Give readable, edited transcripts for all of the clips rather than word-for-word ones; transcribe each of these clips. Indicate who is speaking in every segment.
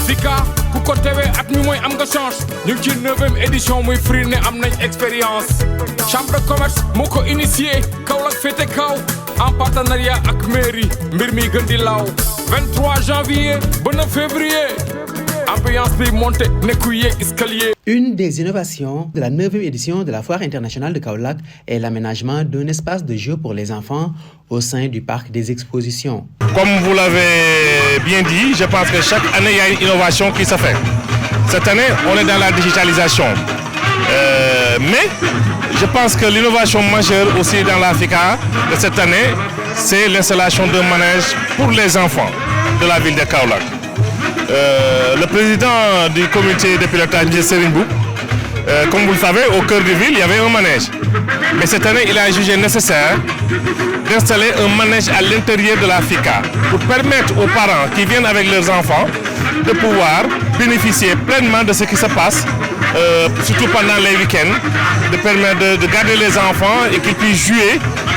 Speaker 1: Fika ku ko tewee at mi mooy am nga chance ñu ngi ci 9e édition muy free ne am nañ expérience chambre de commerce moo ko initié Kaolack féete kaw en partenariat ak mairie mbir mi gën di law 23 janvier ba 9 février ambiance bi monté nekku yéeg escalier.
Speaker 2: Une des innovations de la 9e édition de la Foire internationale de Kaolack est l'aménagement d'un espace de jeu pour les enfants au sein du parc des expositions.
Speaker 3: Comme vous l'avez bien dit, je pense que chaque année, il y a une innovation qui se fait. Cette année, on est dans la digitalisation. Mais je pense que l'innovation majeure aussi dans l'Africa de cette année, c'est l'installation d'un manège pour les enfants de la ville de Kaolack. Le président du comité de pilotage, Serigne Mboup, comme vous le savez, au cœur de ville, il y avait un manège. Mais cette année, il a jugé nécessaire d'installer un manège à l'intérieur de la FICA pour permettre aux parents qui viennent avec leurs enfants de pouvoir bénéficier pleinement de ce qui se passe, surtout pendant les week-ends, de permettre de garder les enfants et qu'ils puissent jouer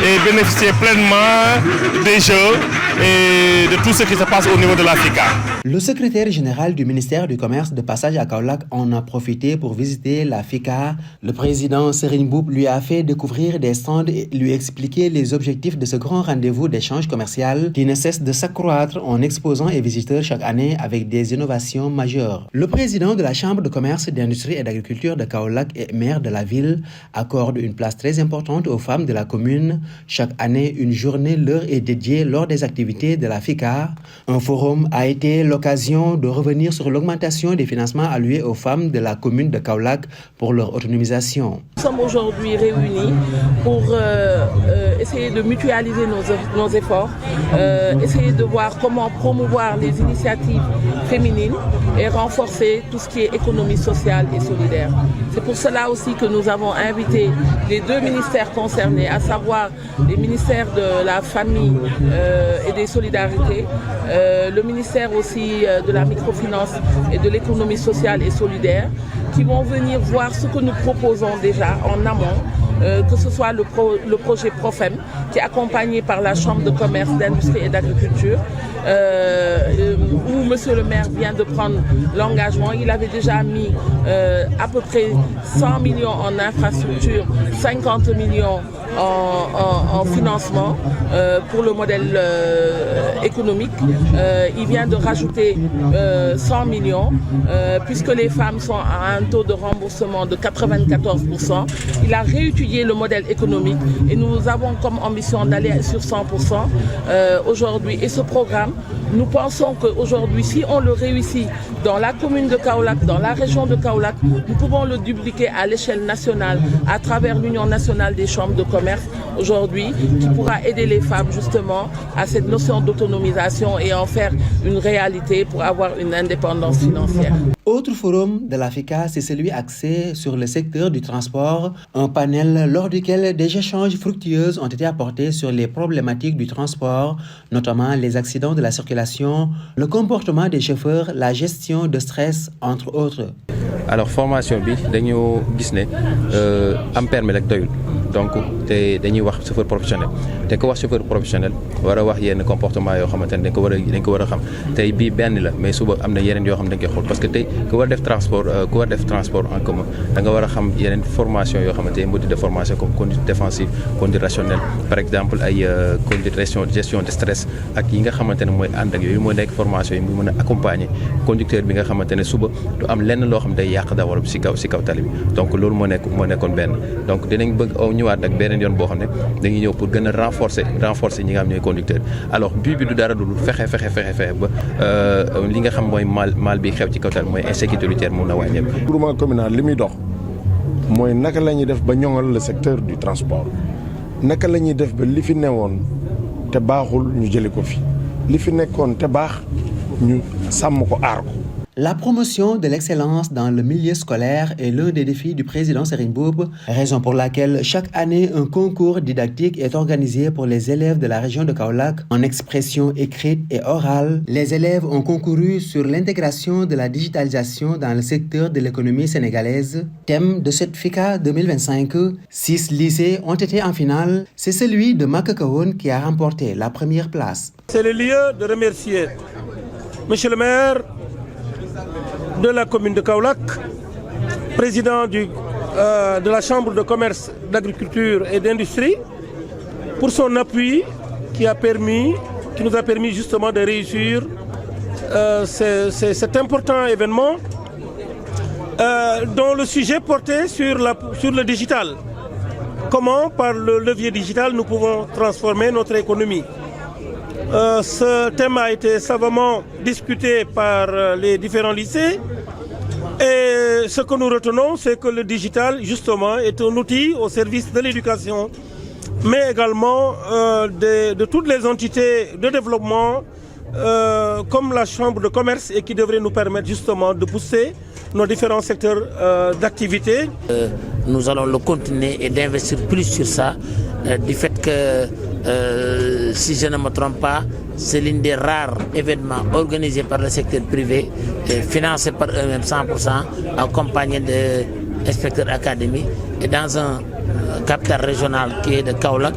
Speaker 3: et bénéficier pleinement des jeux et de tout ce qui se passe au niveau de la FICA.
Speaker 2: Le secrétaire général du ministère du Commerce de passage à Kaolack en a profité pour visiter la FICA. Le président Serigne Mboup lui a fait découvrir des stands et lui expliquer les objectifs de ce grand rendez-vous d'échange commercial qui ne cesse de s'accroître en exposants et visiteurs chaque année avec des innovations majeures. Le président de la Chambre de commerce, d'industrie et d'agriculture de Kaolack et maire de la ville accorde une place très importante aux femmes de la commune. Chaque année, une journée leur est dédiée lors des activités de la FICA. Un forum a été l'occasion de revenir sur l'augmentation des financements alloués aux femmes de la commune de Kaolack pour leur autonomisation.
Speaker 4: Nous sommes aujourd'hui réunis pour essayer de mutualiser nos efforts, essayer de voir comment promouvoir les initiatives féminines et renforcer tout ce qui est économie sociale et solidaire. C'est pour cela aussi que nous avons invité les deux ministères concernés, à savoir les ministères de la famille et des solidarités, le ministère aussi de la microfinance et de l'économie sociale et solidaire, qui vont venir voir ce que nous proposons déjà en amont, que ce soit le projet Profem, qui est accompagné par la Chambre de commerce, d'industrie et d'agriculture, où Monsieur le maire vient de prendre l'engagement. Il avait déjà mis à peu près 100 millions en infrastructure, 50 millions en financement pour le modèle économique. Il vient de rajouter 100 millions puisque les femmes sont à un taux de remboursement de 94%. Il a réétudié le modèle économique et nous avons comme ambition d'aller sur 100% aujourd'hui. Et ce programme, nous pensons qu'aujourd'hui, si on le réussit dans la commune de Kaolack, dans la région de Kaolack, nous pouvons le dupliquer à l'échelle nationale à travers l'Union nationale des chambres de commerce aujourd'hui, qui pourra aider les femmes justement à cette notion d'autonomisation et en faire une réalité pour avoir une indépendance financière.
Speaker 2: Autre forum de l'Africa, c'est celui axé sur le secteur du transport, un panel lors duquel des échanges fructueux ont été apportés sur les problématiques du transport, notamment les accidents de la circulation, le comportement des chauffeurs, la gestion de stress, entre autres.
Speaker 5: Alors formation bi dañu gis ne am permis rek doyul donc te dañuy wax chauffeur professionnel te ko wax chauffeur professionnel war a wax yenn comportement yoo xamante ne dañ ko war a xam tey bii benn la mais suba am na yeneen yoo xam ne dañ koy xool parce que tey ku war def transport en commun da nga war a xam yeneen formation yoo xamante ne module de formation comme conduite défensive conduite rationnelle par exemple ay conduite gestion de stress ak yi nga xamante ne mooy ànd ak yooyu mooy nekk formation yi muy mën a accompagner conducteur bi nga xamante ne suba du am lenn loo xam day yàq dawal si kaw tali bi donc loolu moo nekkoon benn donc dinañ bëgg ñëwaat ak beneen yoon boo xam ne dañuy ñëw pour gën a renforcer ñi nga xam ñooy conducteur alors but bi du dara dul fexe ba li nga xam mooy mal bi xew ci kaw tali mooy insécurité routière mun na wàññeeku.
Speaker 6: Groupement communal li muy dox mooy naka la ñuy def ba ñoŋal le secteur du transport naka la ñuy def ba li fi newoon te baaxul ñu jëli ko fi li fi nekkoon te baax ñu sàmm ko aar ko.
Speaker 2: La promotion de l'excellence dans le milieu scolaire est l'un des défis du président Serigne Mboup, raison pour laquelle chaque année un concours didactique est organisé pour les élèves de la région de Kaolack en expression écrite et orale. Les élèves ont concouru sur l'intégration de la digitalisation dans le secteur de l'économie sénégalaise. Thème de cette FICA 2025, 6 lycées ont été en finale. C'est celui de Makakawon qui a remporté la première place.
Speaker 7: C'est le lieu de remercier Monsieur le maire de la commune de Kaolack, président de la Chambre de commerce, d'agriculture et d'industrie, pour son appui qui nous a permis justement de réussir cet important événement dont le sujet portait sur le digital. Comment, par le levier digital, nous pouvons transformer notre économie. Ce thème a été savamment discuté par les différents lycées. Et ce que nous retenons, c'est que le digital, justement, est un outil au service de l'éducation, mais également de toutes les entités de développement, comme la Chambre de commerce, et qui devrait nous permettre justement de pousser nos différents secteurs d'activité.
Speaker 8: Nous allons le continuer et d'investir plus sur ça, du fait que, si je ne me trompe pas, c'est l'un des rares événements organisés par le secteur privé, financés par eux-mêmes 100%, accompagnés d'inspecteurs académiques, et dans un capital régional qui est de Kaolack,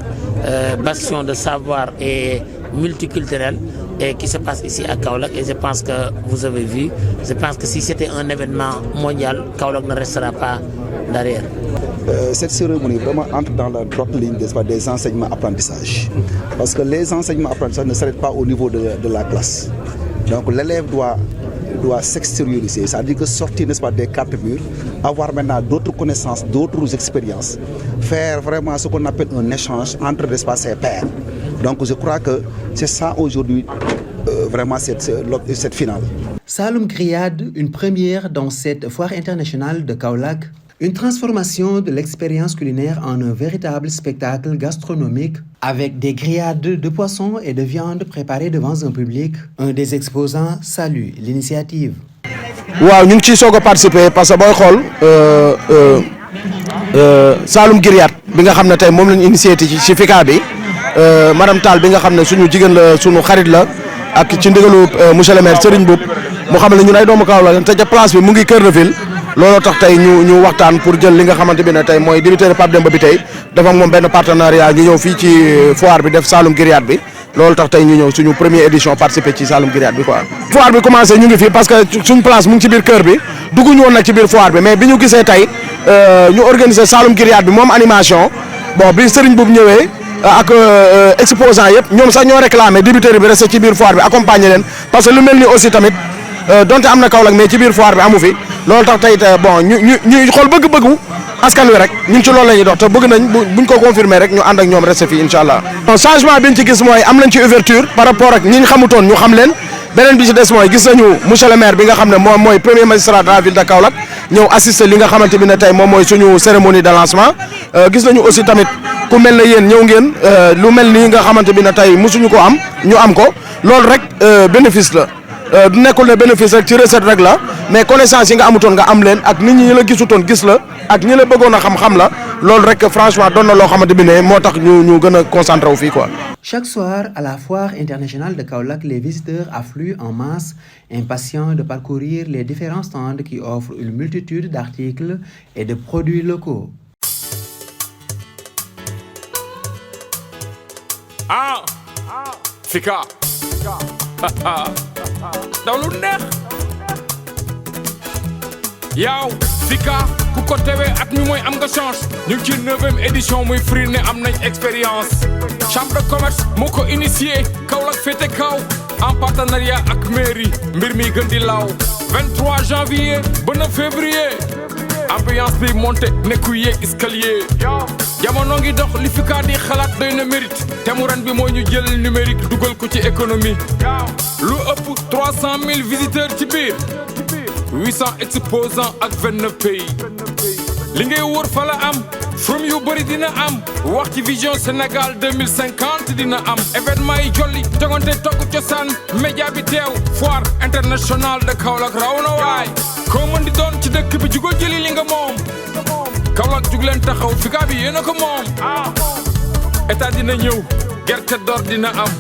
Speaker 8: bastion de savoir et multiculturel, et qui se passe ici à Kaolack. Et je pense que vous avez vu, je pense que si c'était un événement mondial, Kaolack ne restera pas derrière.
Speaker 9: Cette cérémonie vraiment entre dans la droite ligne des enseignements-apprentissages. Parce que les enseignements-apprentissages ne s'arrêtent pas au niveau de la classe. Donc l'élève doit s'extérioriser, c'est-à-dire que sortir, n'est-ce pas, des quatre murs, avoir maintenant d'autres connaissances, d'autres expériences, faire vraiment ce qu'on appelle un échange entre, n'est-ce pas, ses pairs. Donc je crois que c'est ça aujourd'hui, vraiment cette finale.
Speaker 2: Saloum Grillade, une première dans cette foire internationale de Kaolack. Une transformation de l'expérience culinaire en un véritable spectacle gastronomique avec des grillades de poissons et de viande préparées devant un public. Un des exposants salue l'initiative.
Speaker 10: waaw ñu ngi ciy soog a participer parce que booy xool Saloum Grillade bi nga xam ne tey moom lañu initié ci FICA bi madame Tall bi nga xam ne suñu jigéen la suñu xarit la ak ci ndigalu monsieur le maire Serigne Mboup mu xam ne ñun ay doomu Kaolack te ca place bi mu ngi cœur de ville. looloo tax tey ñu waxtaan pour jël li nga xamante bi ne tey mooy débiteur Pape Demba bi tey dafa ak moom benn partenariat ñu ñëw fii ci foire bi def Saloum Grillade bi loolu tax tey ñu ñëw suñu première édition participer ci Saloum Grillade bi quoi. foire bi commencé ñu ngi fii parce que suñu place mu ngi ci biir kër bi dugguñu woon nag ci biir foire bi mais bi ñu gisee tey ñu organiser Saloum Grillade bi moom animation bon bi Serigne Boub ñëwee ak exposant yëpp ñoom sax ñoo réclamé débiteur bi resté ci biir foire bi accompagner leen parce que lu mel ni aussi tamit donte am na Kaolack mais ci biir foire bi amu fi. loolu tax tey bon ñu xool bëgg-bëggu askan wi rek ñun ci loolu la ñuy dox te bëgg nañ buñ ko confirmer rek ñu ànd ak ñoom resté fii incha allah. changement bi ñu ci gis mooy am nañ ci ouverture par rapport ak ñi ñu xamutoon ñu xam leen beneen bi ci des mooy gis nañu monsieur le maire bi nga xam ne moom mooy premier magistrat de la ville de Kaolack ñëw assister li nga xamante bi ne tey moom mooy suñu cérémonie de lancement gis nañu aussi tamit ku mel ne yéen ñëw ngeen lu mel nii nga xamante bi ne tey mosuñu ko am ñu am ko loolu rek bénéfice la. du nekkul ne bénéfice rek ci recette rek la mais connaissance yi nga amutoon nga am leen ak nit ñi la gisutoon gis la ak ñi la bëggoon a xam-xam la loolu rek franchement doon na loo xamante bi ne moo tax ñu gën a concentré wu fii quoi.
Speaker 2: Chaque soir à la foire internationale de Kaolack, les visiteurs affluent en masse, impatients de parcourir les différents stands qui offrent une multitude d'articles et de produits locaux.
Speaker 1: FICA. daw lu neex yow FICA ku ko tewee at mi mooy am nga chance ñu ngi ci 9e édition muy free ne am nañ expérience chambre de commerce moo ko initié Kaolack féete kaw en partenariat ak mairie mbir mi gën di law 23 janvier ba 9 février ambiance bi monté nekku yéeg escalier jamono ngi dox li FICA di xalaat doy na mérite te mu ren bi mooy ñu jël numérique dugal ko ci économie lu ëpp 300 000 visiteurs ci biir 800 exposants ak 29 pays li ngay wër fa la am from yu bëri dina am wax ci vision Sénégal 2050 dina am événement yi jolli tegante togg cosaan média bi teew foire internationale de Kaolack raw na waay koo mën di doon ci dëkk bi jugo jëli li nga moom Kaolack jug leen taxaw FICA bi yéen a ko moom état dina ñëw gerte d'or dina am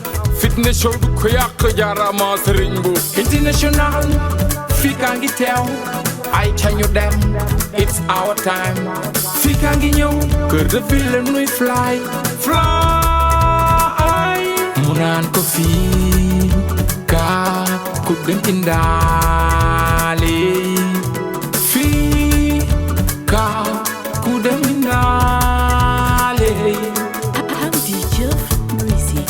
Speaker 1: fitness show du ko yàq jaarama Serigne Mboup international FICA ngi teew ay ca ñu dem it's our time FICA ngi ñëw kër de ville nuy fly mu naan ko fii ka ku dem ci ndaali Kau ku dem dinale
Speaker 11: Amdi Diouf Music